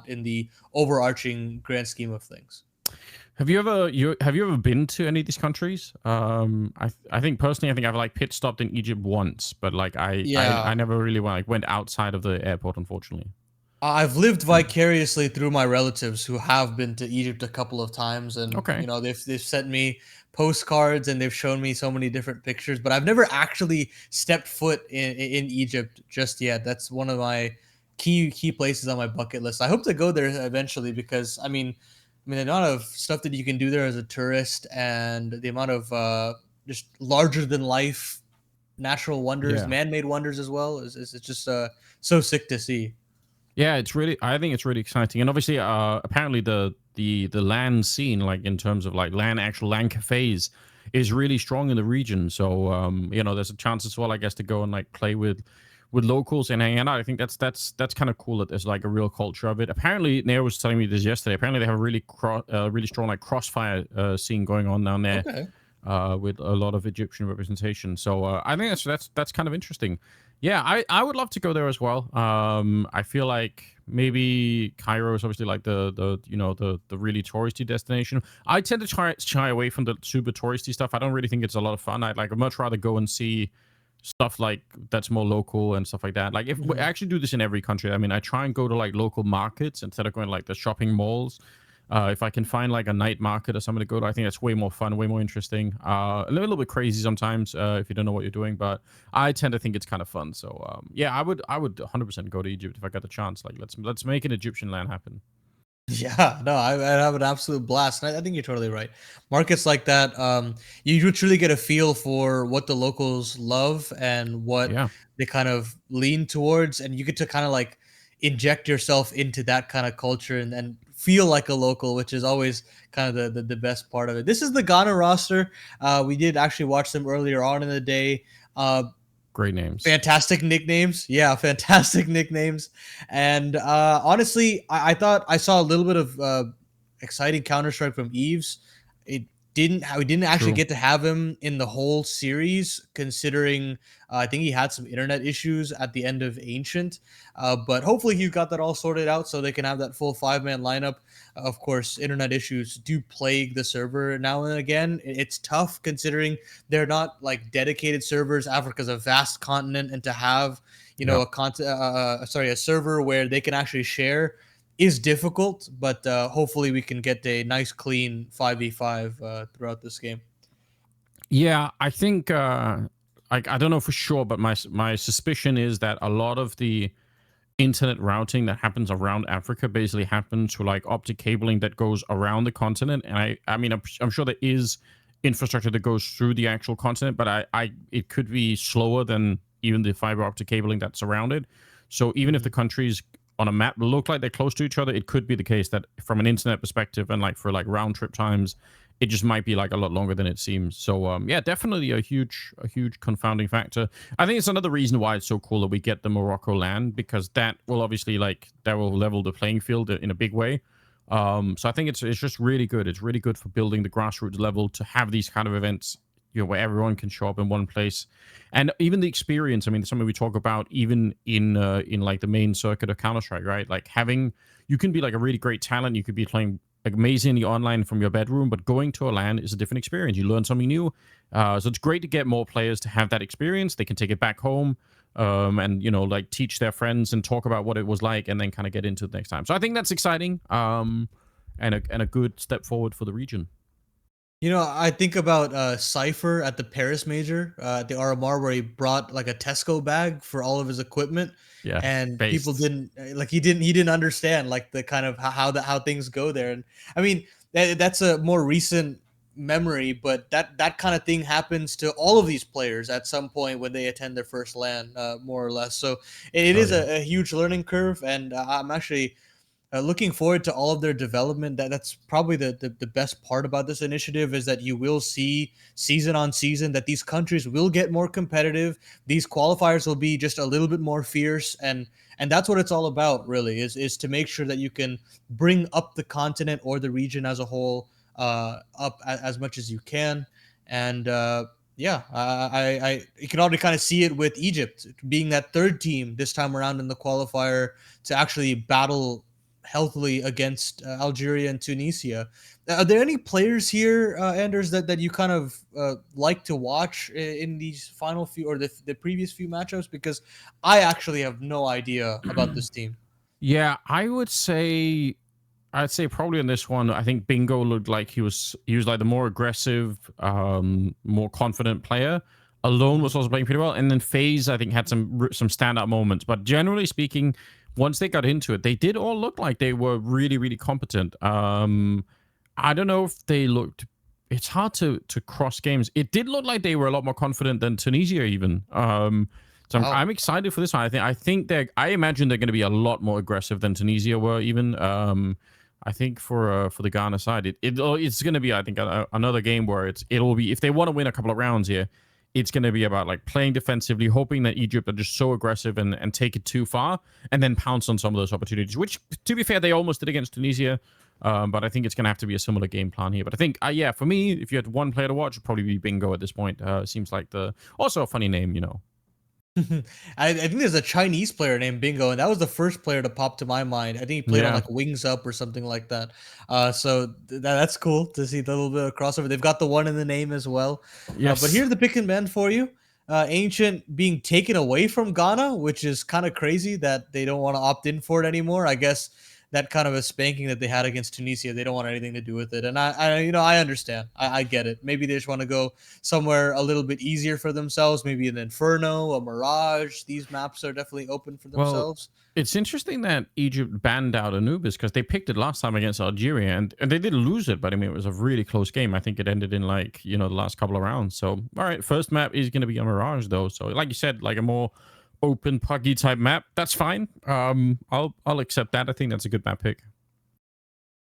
in the overarching grand scheme of things. Have you ever been to any of these countries? I think personally, I think I've like pit stopped in Egypt once, but like I Yeah, never really went outside of the airport, unfortunately. I've lived vicariously through my relatives who have been to Egypt a couple of times, and Okay. they've sent me postcards and they've shown me so many different pictures, but I've never actually stepped foot in Egypt just yet. That's one of my key places on my bucket list. I hope to go there eventually because the amount of stuff that you can do there as a tourist and the amount of just larger than life natural wonders, Yeah. man-made wonders as well is just so sick to see. Yeah, it's really. I think it's really exciting, and obviously, apparently the land scene, like in terms of like actual land cafes, is really strong in the region. So, there's a chance as well, I guess, to go and like play with locals and hang out. I think that's kind of cool that there's like a real culture of it. Apparently, Nair was telling me this yesterday. Apparently, they have a really strong like crossfire scene going on down there Okay. with a lot of Egyptian representation. So I think that's kind of interesting. Yeah, I would love to go there as well. I feel like maybe Cairo is obviously like the really touristy destination. I tend to shy away from the super touristy stuff. I don't really think it's a lot of fun. I'd much rather go and see stuff like that's more local and stuff like that. Like if I Mhm. actually do this in every country. I mean, I try and go to like local markets instead of going to, like the shopping malls. If I can find like a night market or something to go to, I think that's way more fun, way more interesting. A little bit crazy sometimes if you don't know what you're doing, but I tend to think it's kind of fun. So yeah, I would 100% go to Egypt if I got the chance. Like let's make an Egyptian land happen. Yeah, no, I have an absolute blast. And I think you're totally right. Markets like that, you do truly get a feel for what the locals love and what Yeah. they kind of lean towards, and you get to kind of like inject yourself into that kind of culture and feel like a local, which is always kind of the best part of it. This is the Ghana roster. We did actually watch them earlier on in the day. Great names. Fantastic nicknames. Yeah, fantastic nicknames. And honestly, I thought I saw a little bit of exciting Counter Strike from Eves. It we didn't actually True. get to have him in the whole series, considering I think he had some internet issues at the end of Ancient. But hopefully he got that all sorted out so they can have that full 5-man lineup. Of course, internet issues do plague the server now and again. It's tough considering they're not like dedicated servers. Africa's a vast continent, and to have Yeah. a server where they can actually share is difficult. But hopefully, we can get a nice, clean 5v5 throughout this game. Yeah, I think I don't know for sure, but my suspicion is that a lot of the internet routing that happens around Africa basically happens through like optic cabling that goes around the continent. And I mean, I'm sure there is infrastructure that goes through the actual continent, but it could be slower than even the fiber optic cabling that's around it. So even if Mhm. the countries on a map look like they're close to each other, it could be the case that from an internet perspective and like for like round trip times, it just might be like a lot longer than it seems. So yeah, definitely a huge confounding factor. I think it's another reason why it's so cool that we get the Morocco land, because that will obviously like that will level the playing field in a big way. So I think it's just really good. It's really good for building the grassroots level to have these kind of events, where everyone can show up in one place, and even the experience. I mean, something we talk about even in like the main circuit of Counter Strike, right? Like having you can be like a really great talent. You could be playing like amazingly online from your bedroom, but going to a LAN is a different experience. You learn something new. So it's great to get more players to have that experience. They can take it back home, and like teach their friends and talk about what it was like, and then kind of get into it next time. So I think that's exciting, and a good step forward for the region. I think about Cypher at the Paris Major, at the RMR, where he brought like a Tesco bag for all of his equipment, Yeah, and people based. didn't like he didn't understand like the kind of how things go there. And I mean that's a more recent memory, but that kind of thing happens to all of these players at some point when they attend their first LAN, more or less. So it Oh is yeah. a huge learning curve, and I'm actually looking forward to all of their development. That's probably the best part about this initiative is that you will see season on season that these countries will get more competitive. These qualifiers will be just a little bit more fierce, and that's what it's all about, really, is to make sure that you can bring up the continent or the region as a whole up as much as you can. And yeah, I you can already kind of see it with Egypt being that third team this time around in the qualifier to actually battle healthily against Algeria and Tunisia. Are there any players here, Anders, that you kind of like to watch in these final few or the previous few matchups? Because I actually have no idea about this team. Yeah, I'd say probably in this one, I think Bingo looked like he was like the more aggressive, more confident player. Alone was Mhm. also playing pretty well, and then FaZe I think had some standout moments. But generally speaking, once they got into it, they did all look like they were really really competent. I don't know if they looked. It's hard to cross games. It did look like they were a lot more confident than Tunisia even. So I'm Wow. excited for this one. I think I imagine they're going to be a lot more aggressive than Tunisia were even. I think for the Ghana side, it's going to be I think another game where it'll be if they want to win a couple of rounds here, it's going to be about like playing defensively, hoping that Egypt are just so aggressive and take it too far, and then pounce on some of those opportunities. Which, to be fair, they almost did against Tunisia. But I think it's going to have to be a similar game plan here. But I think, yeah, for me, if you had one player to watch, it'd probably be Bingo at this point. Seems like also a funny name, you know. I think there's a Chinese player named Bingo, and that was the first player to pop to my mind. I think he played on Yeah. like Wings Up or something like that. That's cool to see the little bit of crossover. They've got the one in the name as well. But Yes. here's the pick and bend for you. Ancient being taken away from Ghana, which is kind of crazy that they don't want to opt in for it anymore. I guess that kind of a spanking that they had against Tunisia, they don't want anything to do with it. And I understand. I get it. Maybe they just want to go somewhere a little bit easier for themselves, maybe an Inferno, a Mirage. These maps are definitely open for Well, themselves. it's interesting that Egypt banned out Anubis because they picked it last time against Algeria and they did lose it, but I mean, it was a really close game. I think it ended in like, the last couple of rounds. So, all right, first map is going to be a Mirage though. So, like you said, like a more open, puggy type map. That's fine. I'll accept that. I think that's a good map pick.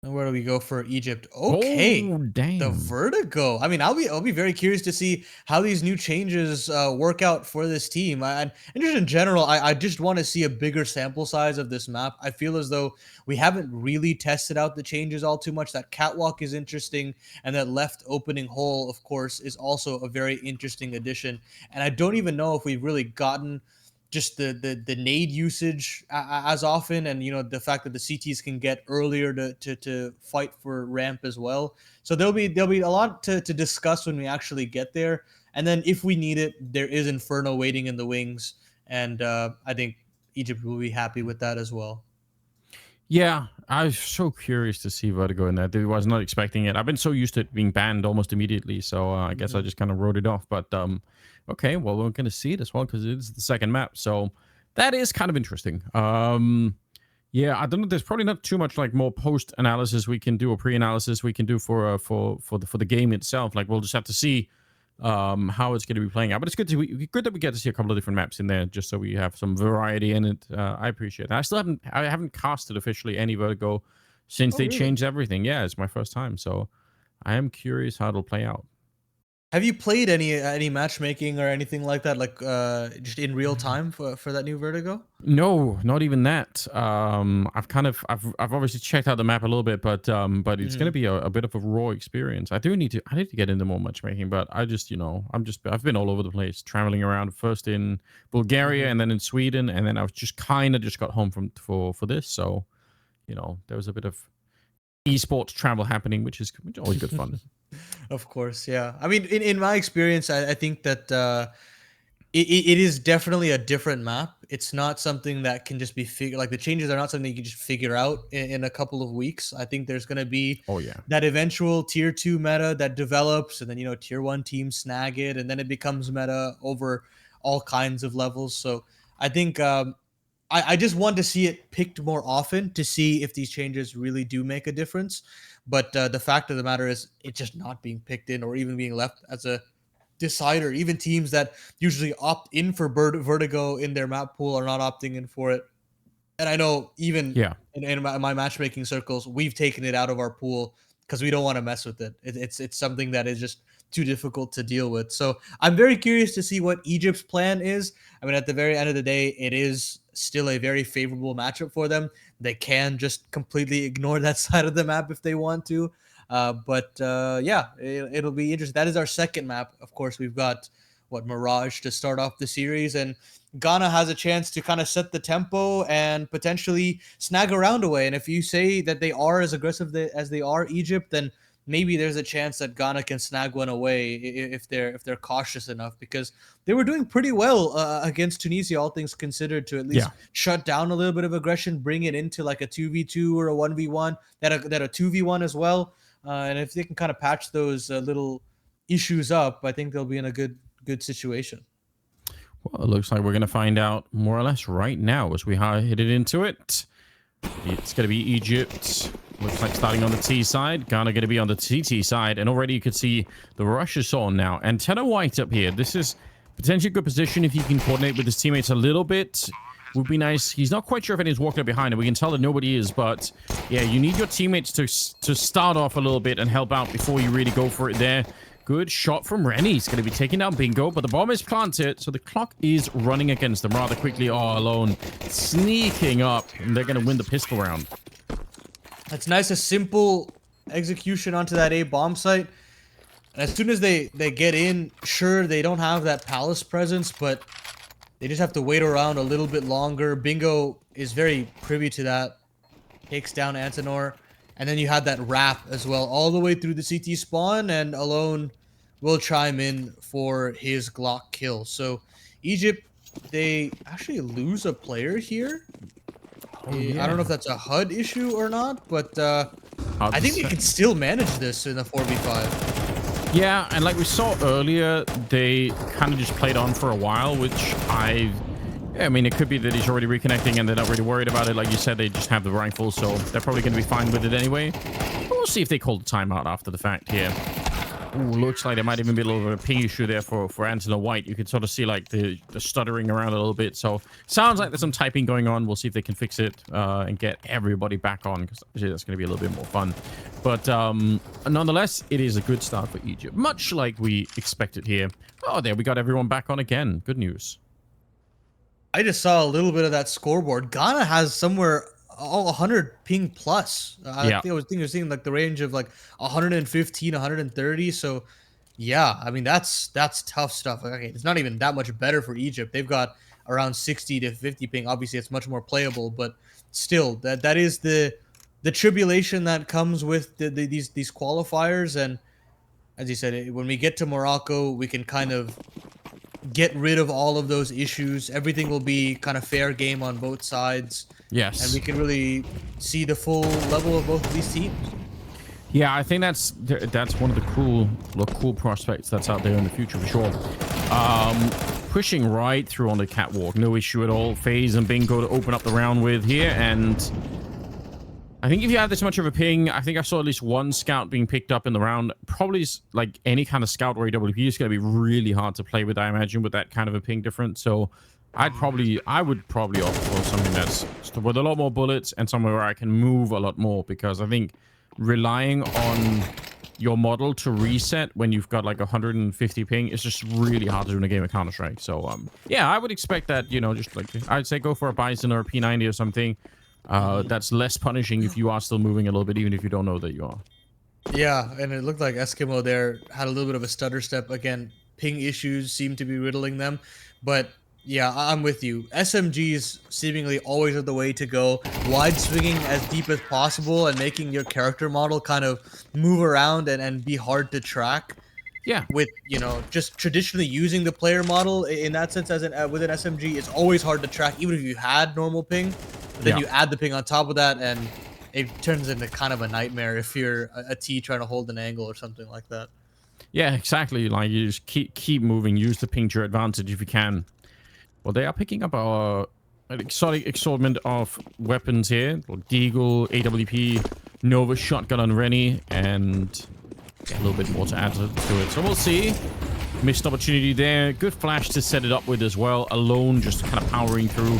And where do we go for Egypt? Okay. Oh, The damn. Vertigo. I mean, I'll be very curious to see how these new changes work out for this team. And just in general, I just want to see a bigger sample size of this map. I feel as though we haven't really tested out the changes all too much. That catwalk is interesting, and that left opening hole, of course, is also a very interesting addition. And I don't even know if we've really gotten just the nade usage as often, and the fact that the CTs can get earlier to fight for ramp as well. So there'll be a lot to discuss when we actually get there, and then if we need it, there is Inferno waiting in the wings, and I think Egypt will be happy with that as well. Yeah, I was so curious to see Vertigo in that. I was not expecting it. I've been so used to it being banned almost immediately, so I guess I Mhm. just kind of wrote it off. But okay, well we're gonna see it as well because it's the second map, so that is kind of interesting. Yeah, I don't know. There's probably not too much like more post analysis we can do or pre analysis we can do for the game itself. Like we'll just have to see how it's going to be playing out. But it's good that we get to see a couple of different maps in there, just so we have some variety in it. I appreciate that. I haven't casted officially any Vertigo since Oh, they really? changed everything. Yeah, it's my first time, so I am curious how it'll play out. Have you played any matchmaking or anything like that, like just in real time for that new Vertigo? No, not even that. I've obviously checked out the map a little bit, but it's gonna Mhm. be a bit of a raw experience. I need to get into more matchmaking, but I've been all over the place, traveling around first in Bulgaria Mhm. and then in Sweden, and then I was just kind of just got home for this, so there was a bit of esports travel happening, which is always good fun. Of course, yeah. I mean, in my experience, I think that it is definitely a different map. It's not something that can just be figured. Like the changes are not something you can just figure out in a couple of weeks. I think there's going to be Oh yeah. that eventual tier two meta that develops, and then tier one teams snag it, and then it becomes meta over all kinds of levels. So I think I just want to see it picked more often to see if these changes really do make a difference. But the fact of the matter is, it's just not being picked in or even being left as a decider. Even teams that usually opt in for Vertigo in their map pool are not opting in for it. And I know even Yeah. in my matchmaking circles, we've taken it out of our pool because we don't want to mess with it. It's something that is just too difficult to deal with. So I'm very curious to see what Egypt's plan is. I mean, at the very end of the day, it is still a very favorable matchup for them. They can just completely ignore that side of the map if they want to. But yeah, it'll be interesting. That is our second map. Of course, we've got Mirage to start off the series, and Ghana has a chance to kind of set the tempo and potentially snag a round away. And if you say that they are as aggressive as they are Egypt, then maybe there's a chance that Ghana can snag one away if they're cautious enough, because they were doing pretty well against Tunisia, all things considered, to at least Yeah. shut down a little bit of aggression, bring it into like a 2v2 or a 1v1, that a 2v1 as well. And if they can kind of patch those little issues up, I think they'll be in a good situation. Well, it looks like we're going to find out more or less right now as we headed into it. It's going to be Egypt. Looks like starting on the T side. Ghana going to be on the TT side. And already you can see the rush is on now. And Tenor White up here. This is potentially a good position if he can coordinate with his teammates a little bit. Would be nice. He's not quite sure if anyone's walking up behind him. We can tell that nobody is. But yeah, you need your teammates to start off a little bit and help out before you really go for it there. Good shot from Rennie. He's going to be taking down Bingo, but the bomb is planted, so the clock is running against them rather quickly. Oh, Alone sneaking up, and they're going to win the pistol round. It's nice, a simple execution onto that A bomb site. And as soon as they get in, sure, they don't have that palace presence, but they just have to wait around a little bit longer. Bingo is very privy to that. Takes down Antenor. And then you had that wrap as well, all the way through the CT spawn, and Alone will chime in for his Glock kill. So Egypt, they actually lose a player here. Oh, yeah. I don't know if that's a HUD issue or not, but Hard I to think they say. can still manage this in the 4v5. Yeah, and like we saw earlier, they kind of just played on for a while, which I mean, it could be that he's already reconnecting and they're not really worried about it. Like you said, they just have the rifle, so they're probably going to be fine with it anyway. But we'll see if they call the timeout after the fact here. Ooh, looks like there might even be a little bit of a ping issue there for Antonio White. You can sort of see like the stuttering around a little bit. So sounds like there's some typing going on. We'll see if they can fix it and get everybody back on, because that's going to be a little bit more fun. But nonetheless, it is a good start for Egypt, much like we expected here. Oh, there we got everyone back on again. Good news. I just saw a little bit of that scoreboard. Ghana has somewhere 100 ping plus. Yeah. I think I was seeing like the range of like 115, 130. So yeah, I mean that's tough stuff. Like, okay, it's not even that much better for Egypt. They've got around 60 to 50 ping. Obviously, it's much more playable, but still, that is the tribulation that comes with these qualifiers. And as you said, when we get to Morocco, we can kind of get rid of all of those issues. Everything will be kind of fair game on both sides. Yes. And we can really see the full level of both of these teams. Yeah, I think that's one of the cool prospects that's out there in the future for sure. Pushing right through on the catwalk, no issue at all. FaZe and Bingo to open up the round with here, and I think if you have this much of a ping, I think I saw at least one scout being picked up in the round. Probably like any kind of scout or AWP is going to be really hard to play with, I imagine, with that kind of a ping difference. So I would probably opt for something that's with a lot more bullets and somewhere where I can move a lot more, because I think relying on your model to reset when you've got like 150 ping is just really hard to do in a game of Counter-Strike. So yeah, I would expect that, you know, just like I'd say go for a Bison or a P90 or something. That's less punishing if you are still moving a little bit, even if you don't know that you are. Yeah, and it looked like Eskimo there had a little bit of a stutter step. Again, ping issues seem to be riddling them. But yeah, I'm with you. SMGs seemingly always are the way to go. Wide swinging as deep as possible and making your character model kind of move around and be hard to track. Yeah. With, you know, just traditionally using the player model in that sense as with an SMG, it's always hard to track, even if you had normal ping. But then you add the ping on top of that, and it turns into kind of a nightmare if you're a T trying to hold an angle or something like that. Yeah, exactly. Like, you just keep moving. Use the ping to your advantage if you can. Well, they are picking up an exotic assortment of weapons here. Deagle, AWP, Nova, Shotgun on Rennie, and a little bit more to add to it. So we'll see. Missed opportunity there. Good flash to set it up with as well. Alone, just kind of powering through.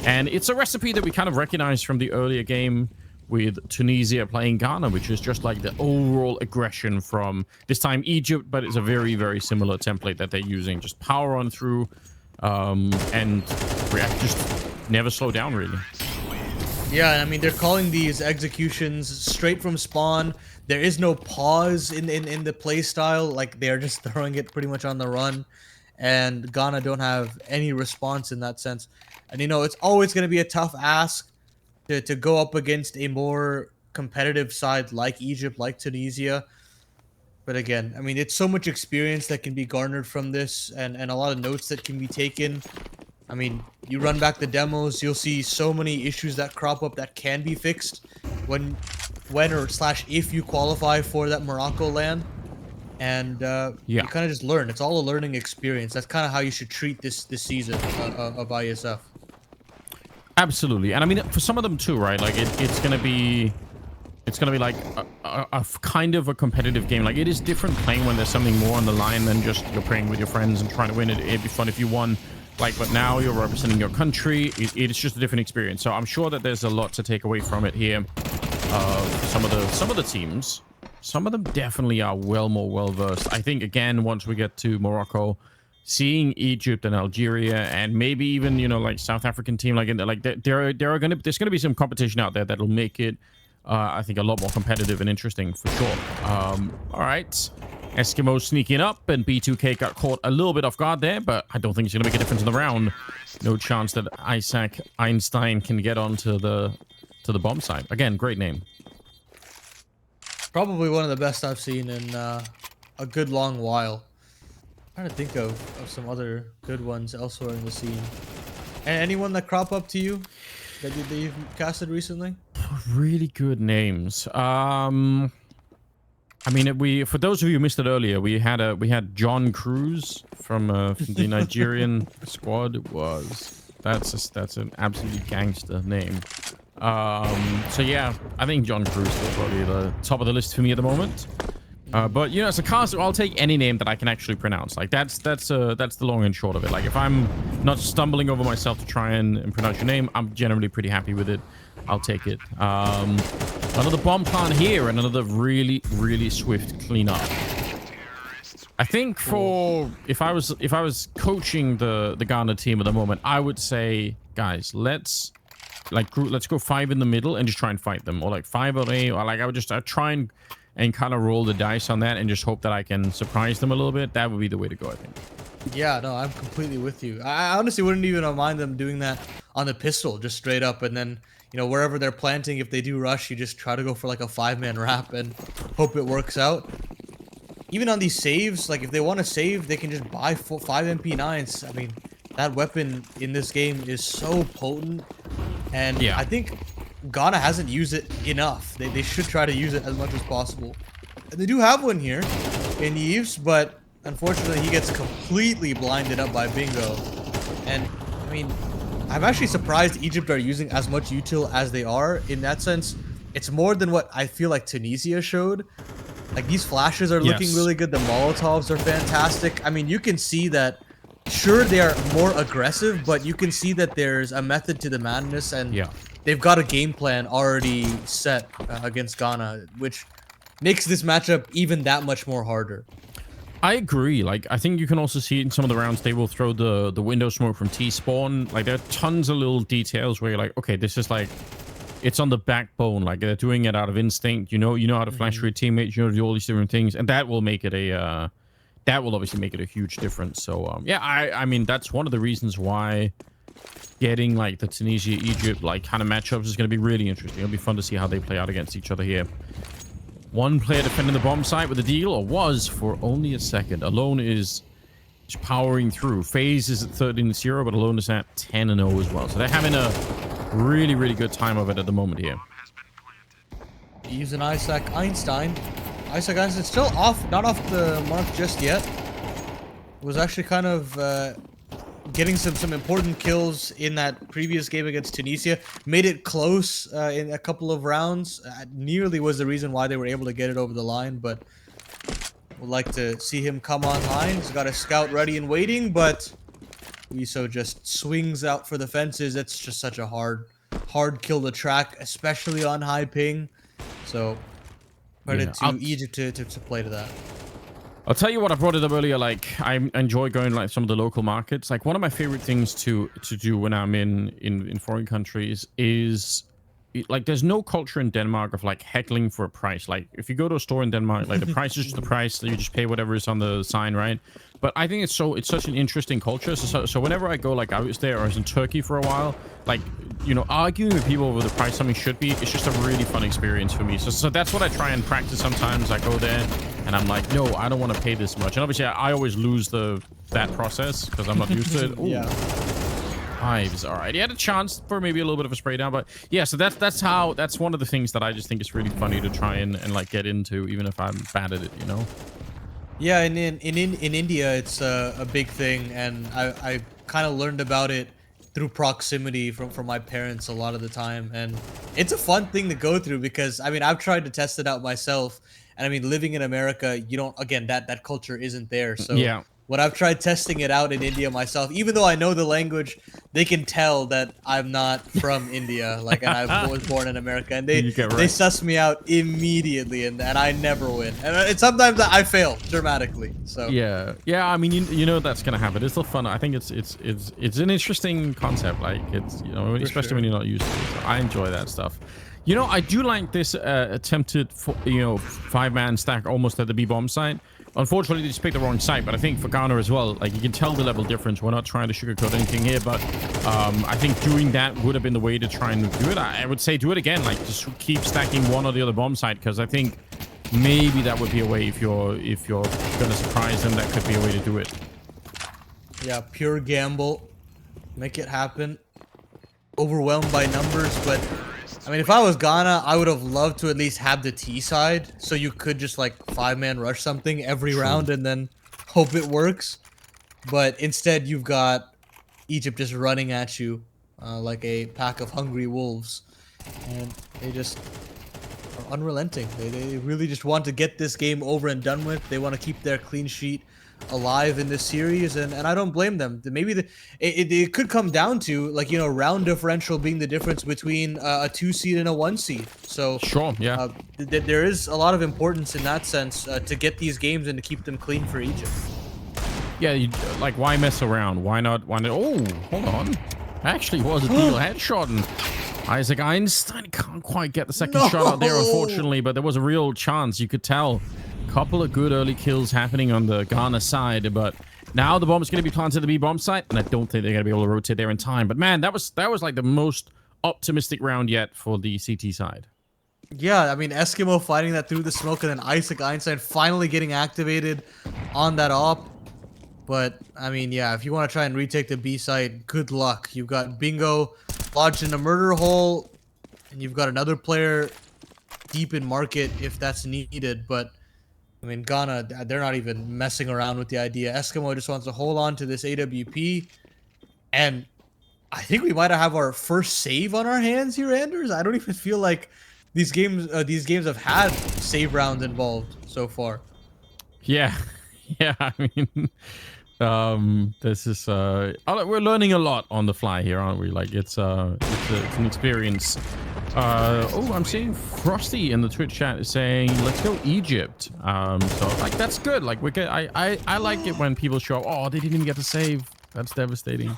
And it's a recipe that we kind of recognize from the earlier game with Tunisia playing Ghana, which is just like the overall aggression from this time Egypt, but it's a very, very similar template that they're using. Just power on through and react, just never slow down, really. Yeah, I mean, they're calling these executions straight from spawn. There is no pause in the play style. Like, they're just throwing it pretty much on the run. and Ghana don't have any response in that sense. And it's always going to be a tough ask to go up against a more competitive side like Egypt, like Tunisia. But again, I mean, it's so much experience that can be garnered from this, and a lot of notes that can be taken. I mean, you run back the demos, you'll see so many issues that crop up that can be fixed when or slash if you qualify for that Morocco land. And Yeah. you kind of just learn. It's all a learning experience. That's kind of how you should treat this season of IESF. Absolutely. And I mean, for some of them too, right? Like it's gonna be like a kind of a competitive game. Like it is different playing when there's something more on the line than just you're playing with your friends and trying to win it. It'd be fun if you won. Like, but now you're representing your country. It's just a different experience. So I'm sure that there's a lot to take away from it here. Some of the teams, some of them definitely are more well versed. I think again, once we get to Morocco, seeing Egypt and Algeria and maybe even like South African team, there's gonna be some competition out there that'll make it I think a lot more competitive and interesting for sure. All right. Eskimo sneaking up, and B2K got caught a little bit off guard there, but I don't think it's going to make a difference in the round. No chance that Isaac Einstein can get onto the bomb site. Again, great name. Probably one of the best I've seen in a good long while. I'm trying to think of some other good ones elsewhere in the scene. And anyone that crop up to you that you've casted recently? Really good names. I mean, for those of you who missed it earlier, we had John Cruz from the Nigerian squad. That's an absolutely gangster name. So yeah, I think John Cruz is probably the top of the list for me at the moment. But as a caster, I'll take any name that I can actually pronounce. Like that's the long and short of it. Like if I'm not stumbling over myself to try and pronounce your name, I'm generally pretty happy with it. I'll take it. Another bomb plant here, and another really, really swift cleanup. I think if I was coaching the Ghana team at the moment, I would say, guys, let's go 5 in the middle and just try and fight them, or like 5 away, or like I'd try and kind of roll the dice on that and just hope that I can surprise them a little bit. That would be the way to go, I think. Yeah, no, I'm completely with you. I honestly wouldn't even mind them doing that on the pistol, just straight up, and then wherever they're planting, if they do rush, you just try to go for like a 5-man wrap and hope it works out. Even on these saves, like if they want to save, they can just buy 5 MP9s. I mean, that weapon in this game is so potent, and yeah, I think Ghana hasn't used it enough. They should try to use it as much as possible. And they do have one here in Yves, but unfortunately he gets completely blinded up by Bingo. And I mean, I'm actually surprised Egypt are using as much util as they are. In that sense, it's more than what I feel like Tunisia showed. Like these flashes are looking really good. The Molotovs are fantastic. I mean, you can see that, sure, they are more aggressive, but you can see that there's a method to the madness, and they've got a game plan already set against Ghana, which makes this matchup even that much more harder. I agree. Like, I think you can also see it in some of the rounds. They will throw the window smoke from T-spawn. Like, there are tons of little details where you're like, okay, this is like, it's on the backbone. Like, they're doing it out of instinct. You know how to flash your teammates. You know, do all these different things, and that will make it that will obviously make it a huge difference. So, yeah, I mean, that's one of the reasons why getting like the Tunisia-Egypt like kind of matchups is going to be really interesting. It'll be fun to see how they play out against each other here. One player defending the bomb site with a deal, or was for only a second. Alone is powering through. FaZe is at 13-0, but Alone is at 10-0 as well. So they're having a really, really good time of it at the moment here. Using Isaac Einstein. Isaac Einstein still not off the mark just yet. Was actually kind of getting some important kills in that previous game against Tunisia. Made it close in a couple of rounds. Nearly was the reason why they were able to get it over the line, but would like to see him come online. He's got a scout ready and waiting, but Wiso just swings out for the fences. It's just such a hard kill to track, especially on high ping. So credit to Egypt to play to that. I'll tell you what, I brought it up earlier, like, I enjoy going like some of the local markets. Like, one of my favorite things to do when I'm in foreign countries is like there's no culture in Denmark of like heckling for a price. Like if you go to a store in Denmark, like the price is just the price. You just pay whatever is on the sign, right? But I think it's such an interesting culture. So whenever I go, like I was there, or I was in Turkey for a while, like, you know, arguing with people over the price something should be, it's just a really fun experience for me. So that's what I try and practice sometimes. I go there and I'm like, no, I don't want to pay this much. And obviously I always lose that process because I'm not used to it. Ooh. Yeah. Hives. All right. He had a chance for maybe a little bit of a spray down, but yeah, so that's one of the things that I just think is really funny to try and like get into, even if I'm bad at it, you know? Yeah, and in India, it's a big thing, and I kind of learned about it through proximity from my parents a lot of the time, and it's a fun thing to go through because I mean I've tried to test it out myself, and I mean living in America, you don't, again, that culture isn't there, so Yeah. when I've tried testing it out in India myself, even though I know the language, they can tell that I'm not from India. Like, and I was born in America, and they suss me out immediately, and I never win. And sometimes I fail dramatically. So yeah. I mean, you know that's gonna happen. It's still fun. I think it's an interesting concept. Like it's, you know, especially when you're not used to it. So I enjoy that stuff. You know, I do like this attempted, you know, 5-man stack almost at the B bomb site. Unfortunately, they just picked the wrong site, but I think for Ghana as well, like you can tell the level difference. We're not trying to sugarcoat anything here, but I think doing that would have been the way to try and do it. I would say do it again, like just keep stacking one or the other bomb site, because I think maybe that would be a way if you're gonna surprise them, that could be a way to do it. Yeah, pure gamble, make it happen. Overwhelmed by numbers, but I mean, if I was Ghana, I would have loved to at least have the T side, so you could just like 5-man rush something every round and then hope it works. But instead, you've got Egypt just running at you like a pack of hungry wolves, and they just are unrelenting. They really just want to get this game over and done with. They want to keep their clean sheet alive in this series, and I don't blame them. Maybe it could come down to, like, you know, round differential being the difference between a 2 seed and a 1 seed. So sure, yeah, there is a lot of importance in that sense to get these games and to keep them clean for Egypt. Yeah, like why mess around? Why not? Oh, hold on. Actually, was a deal headshot, and Isaac Einstein can't quite get the second shot out there, unfortunately, but there was a real chance. You could tell. Couple of good early kills happening on the Ghana side, but now the bomb is going to be planted at the B bomb site, and I don't think they're going to be able to rotate there in time. But man, that was like the most optimistic round yet for the CT side. Yeah, I mean, Eskimo fighting that through the smoke, and then Isaac Einstein finally getting activated on that op. But I mean, yeah, if you want to try and retake the B site, good luck. You've got Bingo lodged in a murder hole, and you've got another player deep in market if that's needed, but I mean, Ghana, they're not even messing around with the idea. Eskimo just wants to hold on to this AWP, and I think we might have our first save on our hands here, Anders. I don't even feel like these games have had save rounds involved so far. Yeah, yeah. I mean, this is we're learning a lot on the fly here, aren't we? Like it's an experience. Oh, I'm seeing Frosty in the Twitch chat is saying, let's go Egypt. So like that's good. Like I like it when people show up. Oh, they didn't even get to save. That's devastating.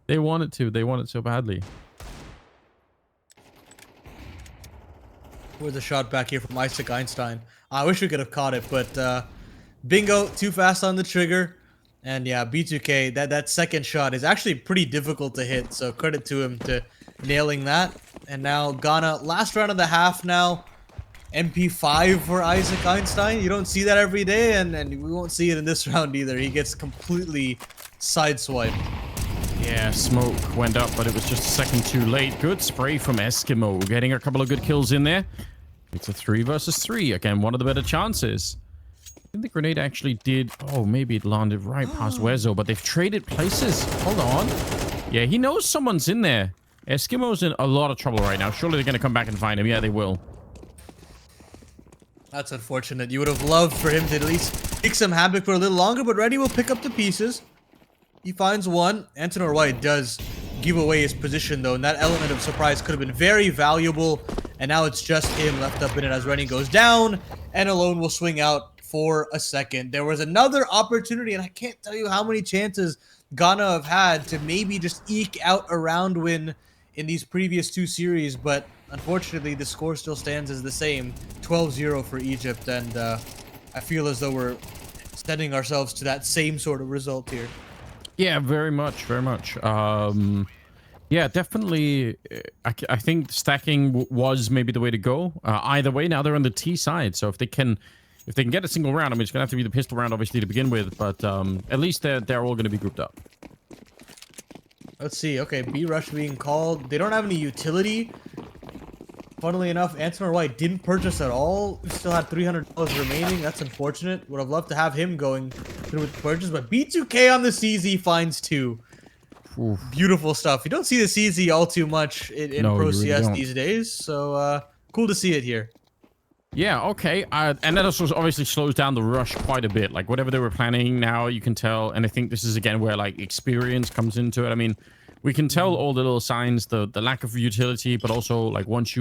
They wanted to. They want it so badly. Where's the shot back here from Isaac Einstein? I wish we could have caught it, but Bingo too fast on the trigger. And yeah, B2K, that second shot is actually pretty difficult to hit, so credit to him to nailing that. And now Ghana, last round of the half now. MP5 for Isaac Einstein. You don't see that every day, and we won't see it in this round either. He gets completely sideswiped. Yeah, smoke went up, but it was just a second too late. Good spray from Eskimo, getting a couple of good kills in there. It's a 3 versus 3. Again, one of the better chances. I think the grenade actually did... Oh, maybe it landed right past Wezo, but they've traded places. Hold on. Yeah, he knows someone's in there. Eskimo's in a lot of trouble right now. Surely they're going to come back and find him. Yeah, they will. That's unfortunate. You would have loved for him to at least kick some havoc for a little longer, but Reddy will pick up the pieces. He finds one. Antonor White does give away his position, though, and that element of surprise could have been very valuable. And now it's just him left up in it as Rennie goes down, and Alone will swing out for a second. There was another opportunity, and I can't tell you how many chances Ghana have had to maybe just eke out a round win in these previous two series, but unfortunately, the score still stands as the same, 12-0 for Egypt, and I feel as though we're setting ourselves to that same sort of result here. Yeah, very much, very much. Yeah, definitely. I think stacking was maybe the way to go. Either way, now they're on the T side, so if they can get a single round, I mean, it's gonna have to be the pistol round, obviously, to begin with. But at least they're all gonna be grouped up. Let's see. Okay, B rush being called. They don't have any utility. Funnily enough, Antoine White didn't purchase at all. Still had $300 remaining. That's unfortunate. Would have loved to have him going through with the purchase, but B2K on the CZ finds two. Oof. Beautiful stuff. You don't see the CZ all too much in No, Pro you really CS don't. these days, so cool to see it here. Yeah, okay. And that also obviously slows down the rush quite a bit. Like, whatever they were planning now, you can tell. And I think this is, again, where, like, experience comes into it. I mean, we can tell all the little signs, the lack of utility, but also, like, once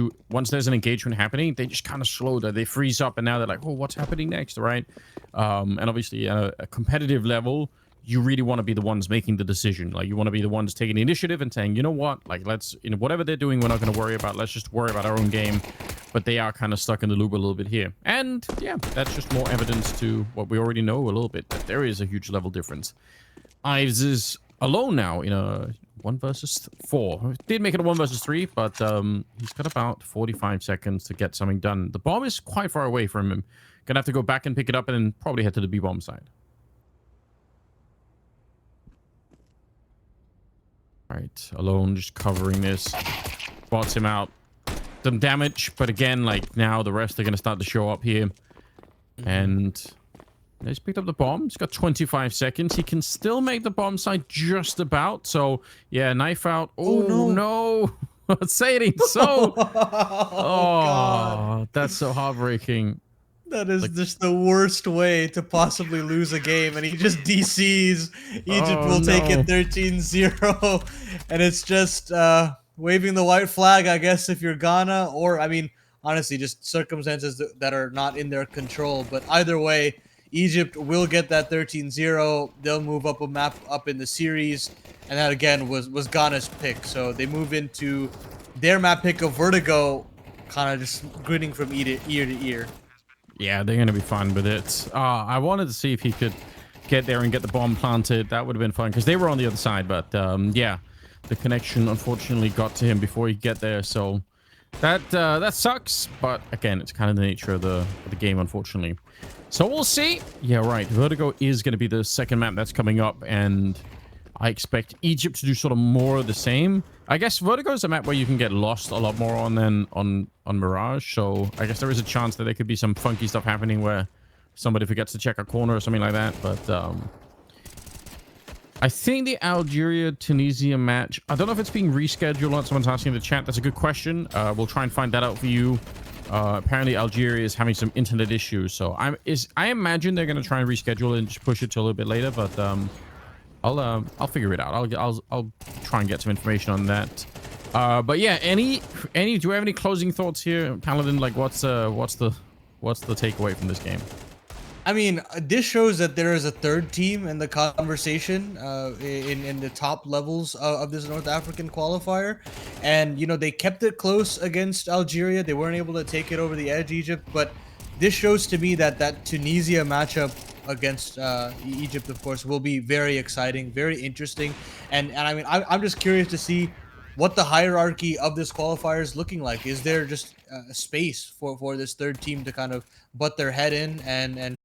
there's an engagement happening, they just kind of slow down. They freeze up, and now they're like, oh, what's happening next, right? And obviously, at a competitive level, you really want to be the ones making the decision. Like, you want to be the ones taking the initiative and saying, you know what? Like, let's, whatever they're doing, we're not going to worry about. Let's just worry about our own game. But they are kind of stuck in the loop a little bit here. And yeah, that's just more evidence to what we already know a little bit, that there is a huge level difference. Ives is alone now in a 1 versus 4. Did make it a 1 versus 3, but he's got about 45 seconds to get something done. The bomb is quite far away from him. Gonna have to go back and pick it up and then probably head to the B bomb side. All right, alone, just covering this. Bots him out. Some damage, but again, like, now the rest are going to start to show up here. And he's picked up the bomb. He's got 25 seconds. He can still make the bomb side just about. So, yeah, knife out. Oh Oh, no. no. Say it ain't so. Oh god. Oh, that's so heartbreaking. That is Like, just the worst way to possibly lose a game, and he just DCs. Egypt oh, will take no. it 13-0, and it's just waving the white flag, I guess, if you're Ghana, or, I mean, honestly, just circumstances that are not in their control. But either way, Egypt will get that 13-0. They'll move up a map up in the series, and that, again, was Ghana's pick. So they move into their map pick of Vertigo, kind of just grinning from ear to ear. Yeah, they're going to be fine with it. I wanted to see if he could get there and get the bomb planted. That would have been fun because they were on the other side. But yeah, the connection unfortunately got to him before he could get there. So that sucks. But again, it's kind of the nature of the game, unfortunately. So we'll see. Yeah, right. Vertigo is going to be the second map that's coming up. And I expect Egypt to do sort of more of the same. I guess Vertigo is a map where you can get lost a lot more on than on Mirage. So I guess there is a chance that there could be some funky stuff happening where somebody forgets to check a corner or something like that. But I think the Algeria-Tunisia match, I don't know if it's being rescheduled or not. Someone's asking in the chat. That's a good question. We'll try and find that out for you. Apparently Algeria is having some internet issues. So I imagine they're going to try and reschedule it and just push it to a little bit later. But I'll figure it out. I'll try and get some information on that. But yeah, do you have any closing thoughts here, Paladin? Like, what's the takeaway from this game? I mean, this shows that there is a third team in the conversation in the top levels of this North African qualifier. And, they kept it close against Algeria. They weren't able to take it over the edge, Egypt. But this shows to me that Tunisia matchup against Egypt, of course, will be very exciting, very interesting. And I mean, I'm just curious to see what the hierarchy of this qualifier is looking like. Is there just a space for this third team to kind of butt their head in and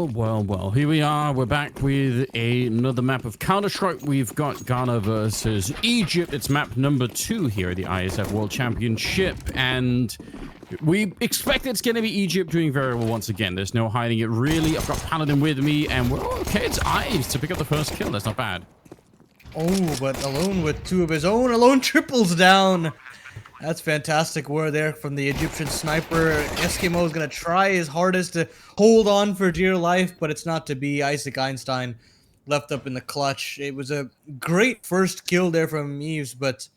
Well. Here we are. We're back with another map of Counter-Strike. We've got Ghana versus Egypt. It's map number 2 here at the IESF World Championship. And we expect it's going to be Egypt doing very well once again. There's no hiding it, really. I've got Paladin with me. And we're okay. It's Ives to pick up the first kill. That's not bad. Oh, but alone with 2 of his own. Alone triples down. That's fantastic war there from the Egyptian sniper. Eskimo is going to try his hardest to hold on for dear life, but it's not to be. Isaac Einstein left up in the clutch. It was a great first kill there from Eves, but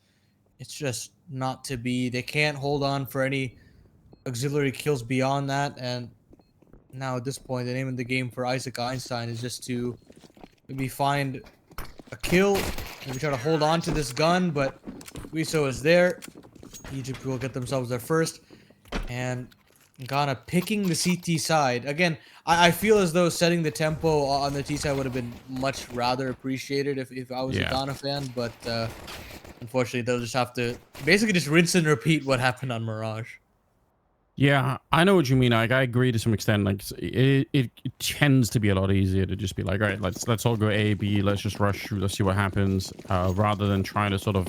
it's just not to be. They can't hold on for any auxiliary kills beyond that, and now at this point, the name of the game for Isaac Einstein is just to maybe find a kill, maybe try to hold on to this gun, but Guiso is there. Egypt will get themselves their first, and Ghana picking the CT side. Again, I feel as though setting the tempo on the T side would have been much rather appreciated if I was a Ghana fan, but unfortunately they'll just have to basically just rinse and repeat what happened on Mirage. Yeah, I know what you mean. Like, I agree to some extent. Like, it tends to be a lot easier to just be like, all right, let's all go A, B, let's just rush, let's see what happens, rather than trying to sort of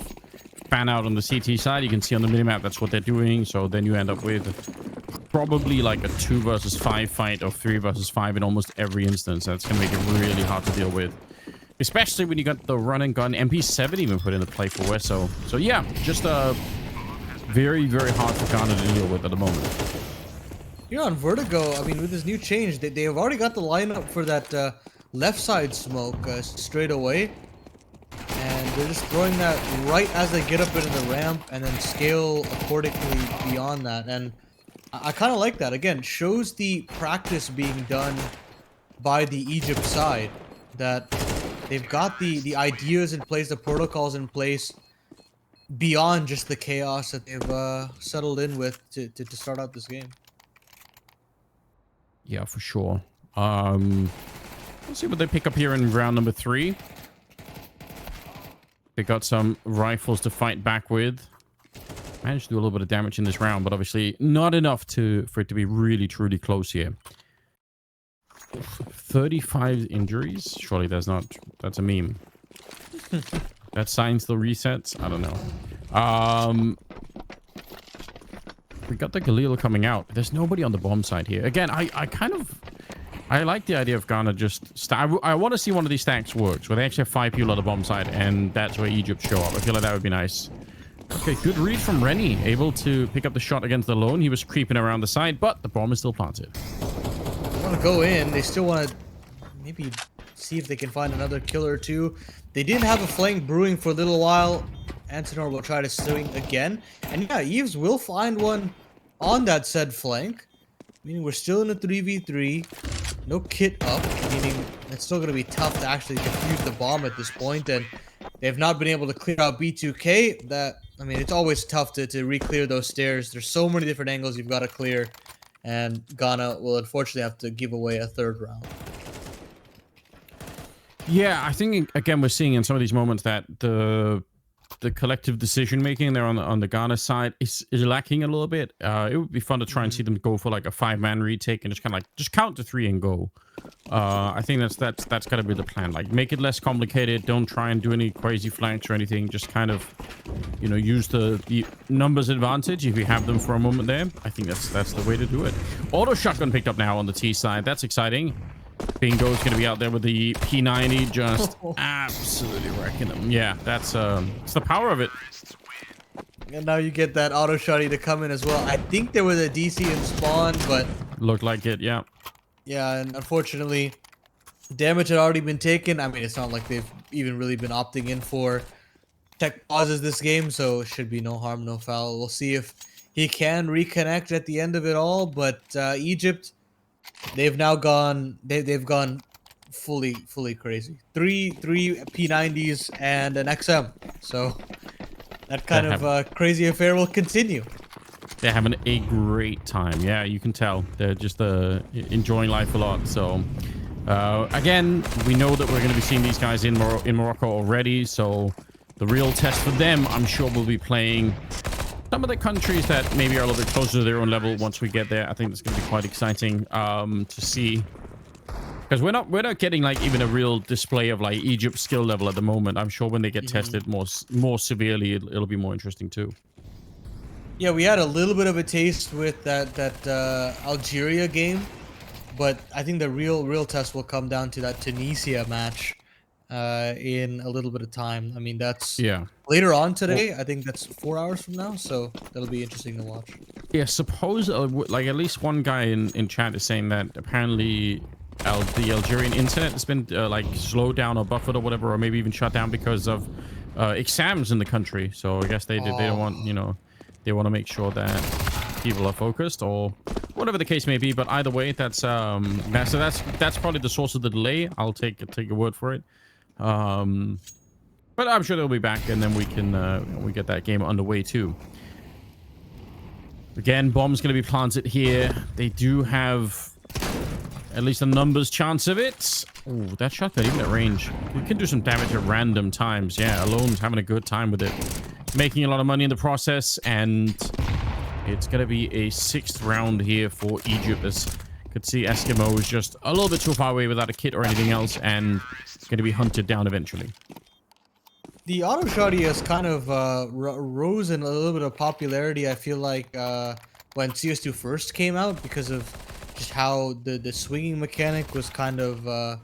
fan out on the CT side. You can see on the minimap that's what they're doing. So then you end up with probably like a 2 versus 5 fight or 3 versus 5 in almost every instance. That's gonna make it really hard to deal with, especially when you got the run and gun MP7 even put into play for Wesso. So yeah, just very hard for Ghana to deal with at the moment. Here on Vertigo, I mean, with this new change, they have already got the lineup for that left side smoke straight away. And they're just throwing that right as they get up into the ramp and then scale accordingly beyond that. And I kind of like that. Again, shows the practice being done by the Egypt side. That they've got the ideas in place, the protocols in place, beyond just the chaos that they've settled in with to start out this game. Yeah, for sure. Let's see what they pick up here in round number 3. They got some rifles to fight back with. Managed to do a little bit of damage in this round, but obviously not enough for it to be really truly close here. 35 injuries. Surely that's a meme. That sign still resets. I don't know. We got the Galil coming out. There's nobody on the bomb side here. Again, I like the idea of Ghana just... I want to see one of these stacks works, where they actually have 5 people on the bomb side, and that's where Egypt show up. I feel like that would be nice. Okay, good read from Rennie. Able to pick up the shot against the lone. He was creeping around the side, but the bomb is still planted. They want to go in. They still want to maybe see if they can find another killer or two. They did have a flank brewing for a little while. Antonor will try to swing again. And yeah, Eves will find one on that said flank. Meaning we're still in a 3v3. No kit up, meaning it's still going to be tough to actually defuse the bomb at this point, and they've not been able to clear out B2K. I mean, it's always tough to re-clear those stairs. There's so many different angles you've got to clear, and Ghana will unfortunately have to give away a 3rd round. Yeah, I think, again, we're seeing in some of these moments that the collective decision making there on the Ghana side is lacking a little bit. It would be fun to try and see them go for like a 5-man retake and just kind of like count to 3 and go. I think that's got to be the plan. Like, make it less complicated. Don't try and do any crazy flanks or anything. Just kind of, you know, use the numbers advantage if you have them for a moment there. I think that's the way to do it. Auto shotgun picked up now on the T side. That's exciting. Bingo's gonna be out there with the P90, just absolutely wrecking them. Yeah, that's it's the power of it. And now you get that auto shotty to come in as well. I think there was a DC in spawn, but looked like it. Yeah. Yeah, and unfortunately, damage had already been taken. I mean, it's not like they've even really been opting in for tech pauses this game, so it should be no harm, no foul. We'll see if he can reconnect at the end of it all. But Egypt, they've now gone. They've gone fully crazy. Three P90s and an XM. So that kind of crazy affair will continue. They're having a great time. Yeah, you can tell. They're just enjoying life a lot. So, again, we know that we're going to be seeing these guys in Morocco already. So, the real test for them, I'm sure, will be playing some of the countries that maybe are a little bit closer to their own level once we get there. I think it's going to be quite exciting to see Because we're not getting like even a real display of like Egypt's skill level at the moment. I'm sure when they get tested more severely, it'll be more interesting too. Yeah, we had a little bit of a taste with that Algeria game, but I think the real test will come down to that Tunisia match in a little bit of time. I mean, that's Yeah. later on Well, today. I think that's 4 hours from now, so that'll be interesting to watch. yeah. Suppose like at least one guy in chat is saying that apparently the Algerian internet has been like slowed down or buffered or whatever, or maybe even shut down because of exams in the country. So I guess they don't want, Oh, you know, they want to make sure that people are focused or whatever the case may be. But either way, that's probably the source of the delay. I'll take a word for it. But I'm sure they'll be back, and then we get that game underway too. Again, bomb's going to be planted here. They do have at least a numbers chance of it. Oh, that shotgun, even at range, we can do some damage at random times. Yeah, Alone's having a good time with it, making a lot of money in the process, and it's going to be a 6th round here for Egypt. As you could see, Eskimo is just a little bit too far away without a kit or anything else, and going to be hunted down eventually. the auto shotty has kind of rose in a little bit of popularity. I feel like when CS2 first came out, because of just how the swinging mechanic was kind of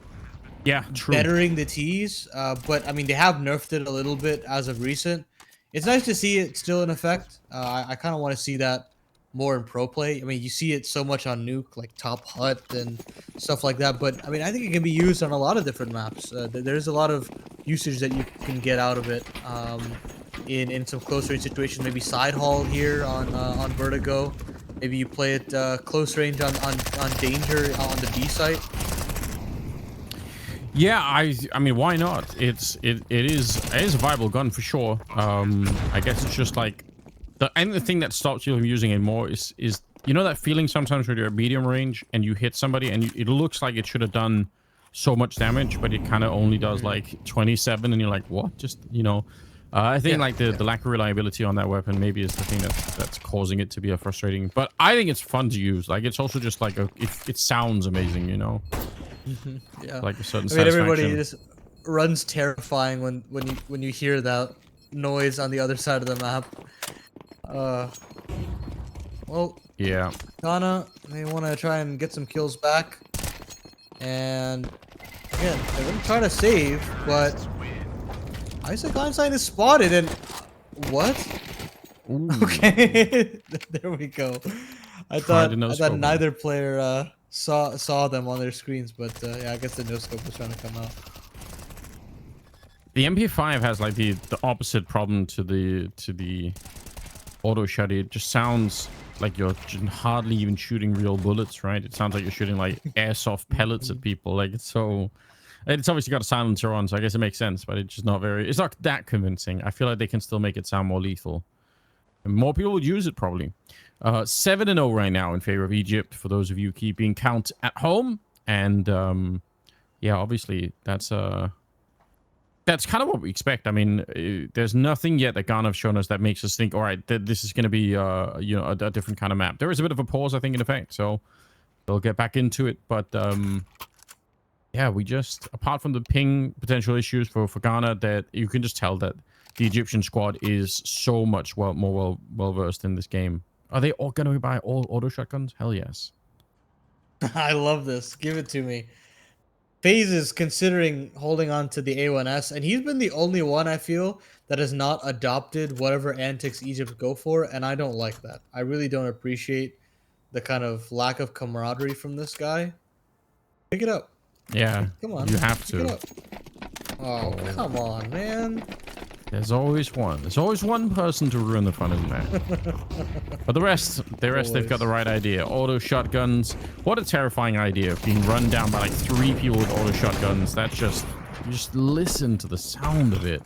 Yeah, true. bettering the tees. But I mean, they have nerfed it a little bit as of recent. It's nice to see it still in effect. I kind of want to see that more in pro play. I mean, you see it so much on Nuke, like Top Hut and stuff like that. But I mean, I think it can be used on a lot of different maps. There's a lot of usage that you can get out of it in some close range situations. Maybe side haul here on Vertigo. Maybe you play it close range on Danger on the B site. Yeah, I mean, why not? It is a viable gun for sure. I guess it's just like the thing that stops you from using it more is you know that feeling sometimes when you're at medium range and you hit somebody and it looks like it should have done so much damage, but it kind of only does like 27, and you're like, what? Just, you know, I think like the lack of reliability on that weapon maybe is the thing that's causing it to be a frustrating. But I think it's fun to use. Like, it's also just like it sounds amazing, you know. Yeah, Like a certain I mean, everybody satisfaction. just runs terrifying when you hear that noise on the other side of the map. Well, Yeah. Ghana, they want to try and get some kills back, and again, they're gonna try to save, but Isaac Einstein is spotted, and what? Ooh. Okay, there we go. I Tried thought to no scope. neither player saw them on their screens, but yeah, I guess the no scope was trying to come out. The MP5 has like the opposite problem to the auto shotty. It just sounds like you're hardly even shooting real bullets, right? It sounds like you're shooting like airsoft pellets at people. Like, it's obviously got a silencer on, so I guess it makes sense, but it's just it's not that convincing. I feel like they can still make it sound more lethal. And more people would use it probably. 7-0 right now in favor of Egypt, for those of you keeping count at home. And yeah, obviously that's kind of what we expect. I mean, there's nothing yet that Ghana have shown us that makes us think, all right, this is going to be you know, a different kind of map. There is a bit of a pause, I think, in effect, so they'll get back into it. But yeah, we just, apart from the ping potential issues for Ghana, that you can just tell that the Egyptian squad is so much more well versed in this game. Are they all going to buy all auto shotguns? Hell yes. I love this. Give it to me. FaZe is considering holding on to the A1S, and he's been the only one, I feel, that has not adopted whatever antics Egypt go for, and I don't like that. I really don't appreciate the kind of lack of camaraderie from this guy. Pick it up. Yeah, Come on. you have Pick it to. up. Oh, come on, man. There's always one. There's always one person to ruin the fun, isn't there? But the rest, they've got the right idea. Auto shotguns. What a terrifying idea, being run down by like 3 people with auto shotguns. That's just, you just listen to the sound of it.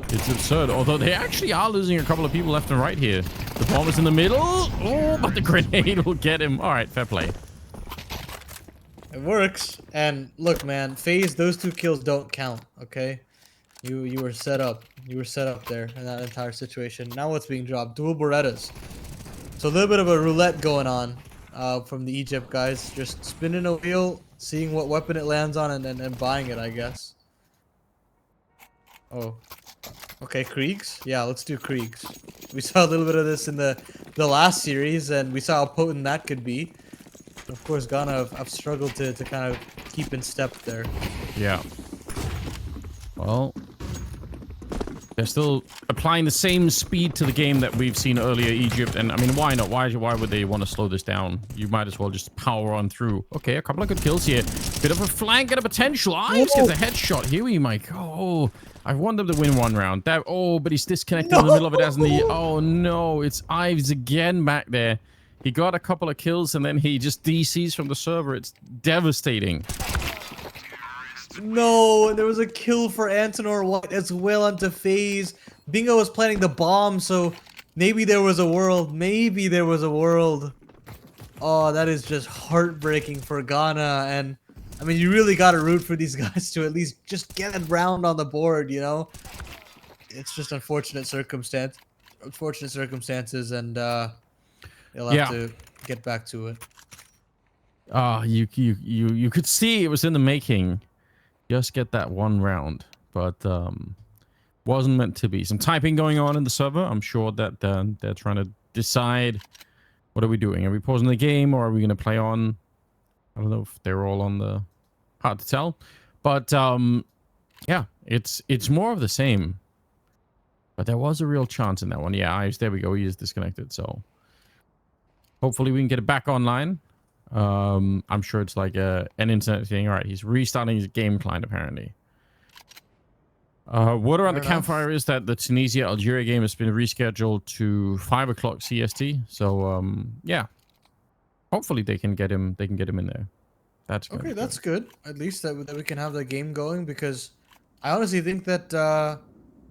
It's absurd. Although they actually are losing a couple of people left and right here. The bomb is in the middle. Oh, but the grenade will get him. All right, fair play. It works. And look, man, FaZe, those 2 kills don't count, okay? You were set up. You were set up there in that entire situation. Now what's being dropped? Dual Berettas. So a little bit of a roulette going on from the Egypt guys. Just spinning a wheel, seeing what weapon it lands on and buying it, I guess. Oh, okay, Kriegs. Yeah, let's do Kriegs. We saw a little bit of this in the last series, and we saw how potent that could be. Of course, Ghana have struggled to kind of keep in step there. Yeah. Well, they're still applying the same speed to the game that we've seen earlier, Egypt. And I mean, why not? Why would they want to slow this down? You might as well just power on through. Okay, a couple of good kills here. Bit of a flank and a potential. Ives gets a headshot. Here we might go. Oh, I want them to win one round. That, oh, but he's disconnected in the middle of it, hasn't he? Oh, no. It's Ives again back there. He got a couple of kills, and then he just DCs from the server. It's devastating. No, and there was a kill for Antonor White as well onto FaZe. Bingo was planting the bomb, so maybe there was a world. Maybe there was a world. Oh, that is just heartbreaking for Ghana. And, I mean, you really got to root for these guys to at least just get a round on the board, you know? It's just unfortunate circumstances, and they'll have to get back to it. You could see it was in the making. Just get that one round, but wasn't meant to be. Some typing going on in the server. I'm sure that they're trying to decide, what are we doing? Are we pausing the game, or are we going to play on? I don't know if they're all on the... Hard to tell. But yeah, it's more of the same. But there was a real chance in that one. Yeah, there we go. He is disconnected. So hopefully we can get it back online. I'm sure it's like an internet thing. All right, he's restarting his game client apparently. Word around the campfire is that the Tunisia-Algeria game has been rescheduled to 5 o'clock CST. So yeah, hopefully they can get him. They can get him in there. That's good. Okay. That's good. At least that we can have the game going, because I honestly think that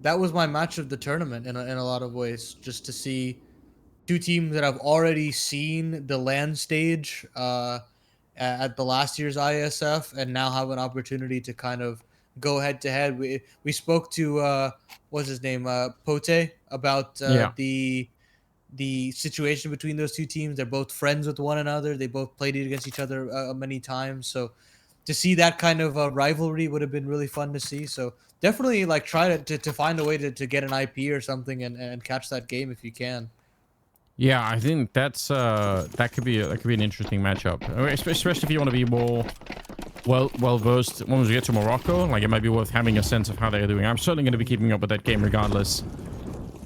that was my match of the tournament in a lot of ways, just to see two teams that have already seen the land stage at the last year's IESF and now have an opportunity to kind of go head to head. We spoke to what's his name, Pote, about the situation between those two teams. They're both friends with one another. They both played against each other many times. So to see that kind of rivalry would have been really fun to see. So definitely like try to find a way to get an IP or something and catch that game if you can. Yeah, I think that's that could be an interesting matchup, especially if you want to be more well versed once we get to Morocco. Like, it might be worth having a sense of how they're doing. I'm certainly going to be keeping up with that game regardless.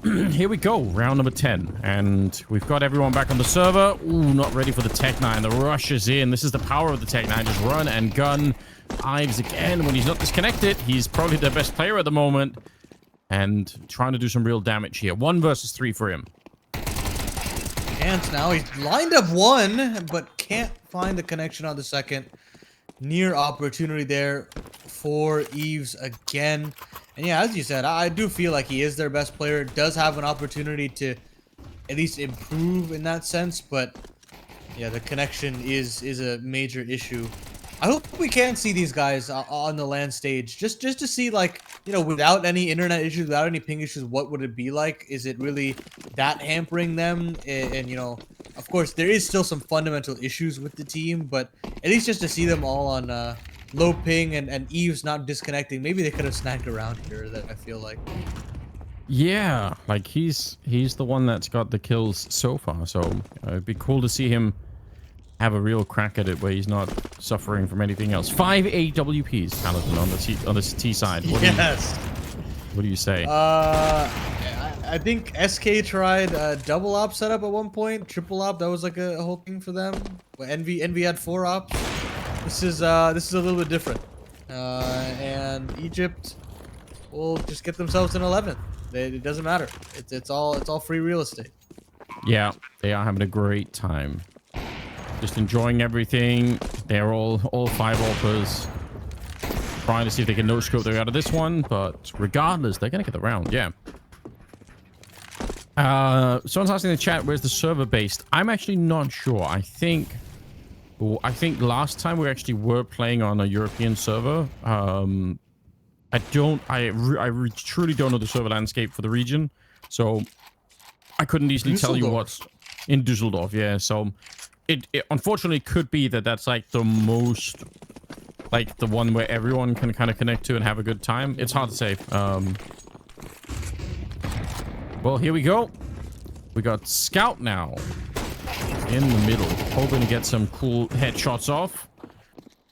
Here we go, round number 10, and we've got everyone back on the server. Ooh, not ready for the Tech-9. The rush is in. This is the power of the Tech-9. Just run and gun. Ives again. When he's not disconnected, he's probably the best player at the moment, and trying to do some real damage here. 1 versus 3 for him. Chance now. He's lined up one, but can't find the connection on the second. Near opportunity there for Eves again. And yeah, as you said, I do feel like he is their best player. Does have an opportunity to at least improve in that sense, but yeah, the connection is a major issue. I hope we can see these guys on the LAN stage, just to see, like, you know, without any internet issues, without any ping issues, what would it be like? Is it really that hampering them? And you know, of course, there is still some fundamental issues with the team, but at least just to see them all on low ping and Eves not disconnecting, maybe they could have snagged around here. That I feel like. Yeah, like he's the one that's got the kills so far. So it'd be cool to see him have a real crack at it where he's not suffering from anything else. 5 AWPs, Paladin, on the T side. What do you say? I think SK tried double op setup at one point, triple op. That was like a whole thing for them. But Envy had 4 ops. This is a little bit different. And Egypt will just get themselves an 11th. It doesn't matter. It's all free real estate. Yeah, they are having a great time. Just enjoying everything. They're all 5 AWPers. Trying to see if they can no-scope their way out of this one, but regardless, they're going to get the round, yeah. Someone's asking in the chat, where's the server based? I'm actually not sure. I think last time we actually were playing on a European server. I truly don't know the server landscape for the region, so I couldn't easily tell you what's in Düsseldorf, yeah, so... It unfortunately could be that that's like the most like the one where everyone can kind of connect to and have a good time. It's hard to say. Well, here we go. We got Scout now in the middle, hoping to get some cool headshots off.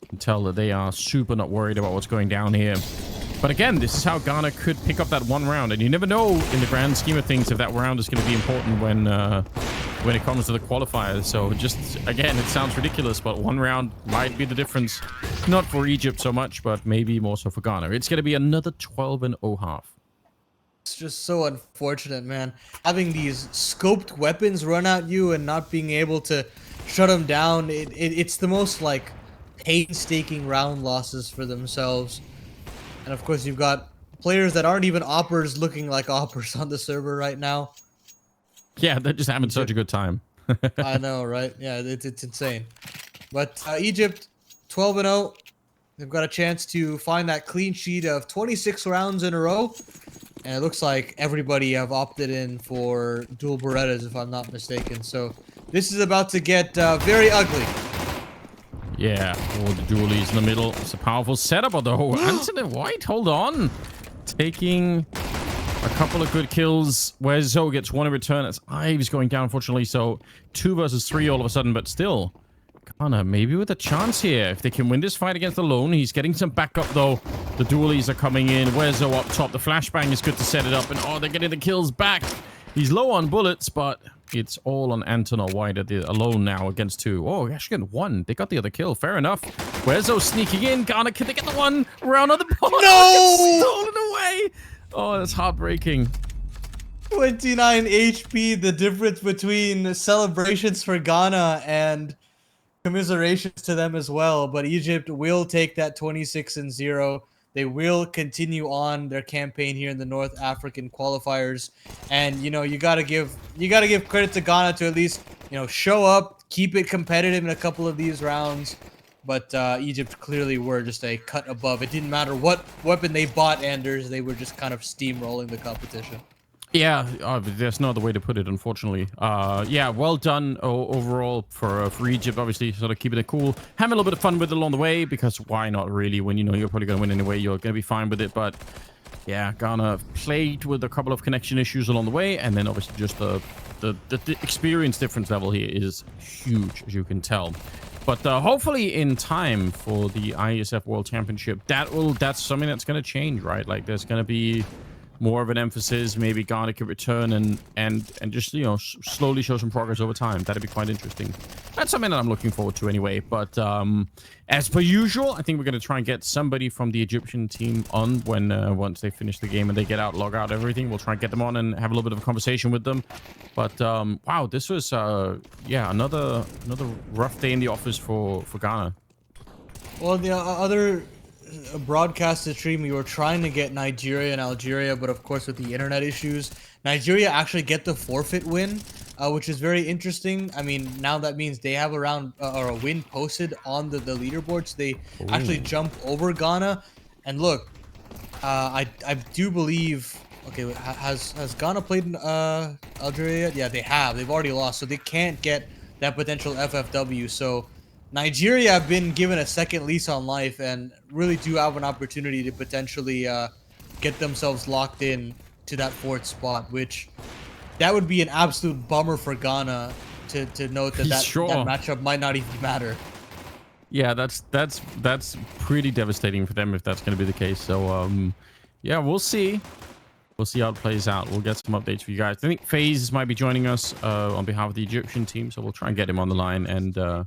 You can tell that they are super not worried about what's going down here. But again, this is how Ghana could pick up that one round, and you never know in the grand scheme of things if that round is going to be important when it comes to the qualifiers. So just, again, it sounds ridiculous, but one round might be the difference. Not for Egypt so much, but maybe more so for Ghana. It's going to be another 12-0 half. It's just so unfortunate, man. Having these scoped weapons run at you and not being able to shut them down, it's the most, like, painstaking round losses for themselves. And of course, you've got players that aren't even oppers looking like oppers on the server right now. Yeah, they're just having such a good time. I know, right? Yeah, it's insane. But Egypt, 12-0. They've got a chance to find that clean sheet of 26 rounds in a row. And it looks like everybody have opted in for dual Berettas, if I'm not mistaken. So this is about to get very ugly. Yeah, all the dualies in the middle. It's a powerful setup, although Anthony White, hold on. Taking a couple of good kills where Zoe gets one in return. That's Ives going down, unfortunately. So 2 versus 3 all of a sudden, but still. Ghana maybe with a chance here. If they can win this fight against Alone. He's getting some backup, though. The dualies are coming in. Where's Zoe up top? The flashbang is good to set it up. And oh, they're getting the kills back. He's low on bullets, but it's all on Anton or White at the Alone now against 2. Oh, actually got 1. They got the other kill. Fair enough. Where's Zoe sneaking in? Ghana, can they get the 1 round on the ball? No! Stolen away. Oh, that's heartbreaking. 29 HP, the difference between celebrations for Ghana and commiserations to them as well. But Egypt will take that 26-0. They will continue on their campaign here in the North African qualifiers. And, you know, you gotta give credit to Ghana to at least, you know, show up, keep it competitive in a couple of these rounds. But Egypt clearly were just a cut above. It didn't matter what weapon they bought, Anders. They were just kind of steamrolling the competition. Yeah, there's no other way to put it, unfortunately. Yeah, well done overall for Egypt. Obviously, sort of keeping it cool, having a little bit of fun with it along the way, because why not, really? When you know you're probably going to win anyway, you're going to be fine with it. But yeah, Ghana played with a couple of connection issues along the way, and then obviously just the experience difference level here is huge, as you can tell. But hopefully in time for the IESF World Championship, that's something that's going to change, right? Like there's going to be more of an emphasis. Maybe Ghana could return and just, you know, slowly show some progress over time. That'd be quite interesting. That's something that I'm looking forward to anyway. But as per usual, I think we're going to try and get somebody from the Egyptian team on when once they finish the game and they get out, log out, everything. We'll try and get them on and have a little bit of a conversation with them. But wow, this was yeah, another rough day in the office for Ghana. Well, the other broadcasted stream, we were trying to get Nigeria and Algeria, but of course with the internet issues, Nigeria actually get the forfeit win, which is very interesting. I mean, now that means they have a round or a win posted on the leaderboard, so they actually jump over Ghana. And look, I do believe, okay, has Ghana played in Algeria yet? Yeah, they have. They've already lost, so they can't get that potential FFW. So Nigeria have been given a second lease on life and really do have an opportunity to potentially get themselves locked in to that 4th spot, which that would be an absolute bummer for Ghana to note that that matchup might not even matter. Yeah, that's pretty devastating for them if that's going to be the case. So yeah, we'll see. We'll see how it plays out. We'll get some updates for you guys. I think FaZe might be joining us on behalf of the Egyptian team, so we'll try and get him on the line and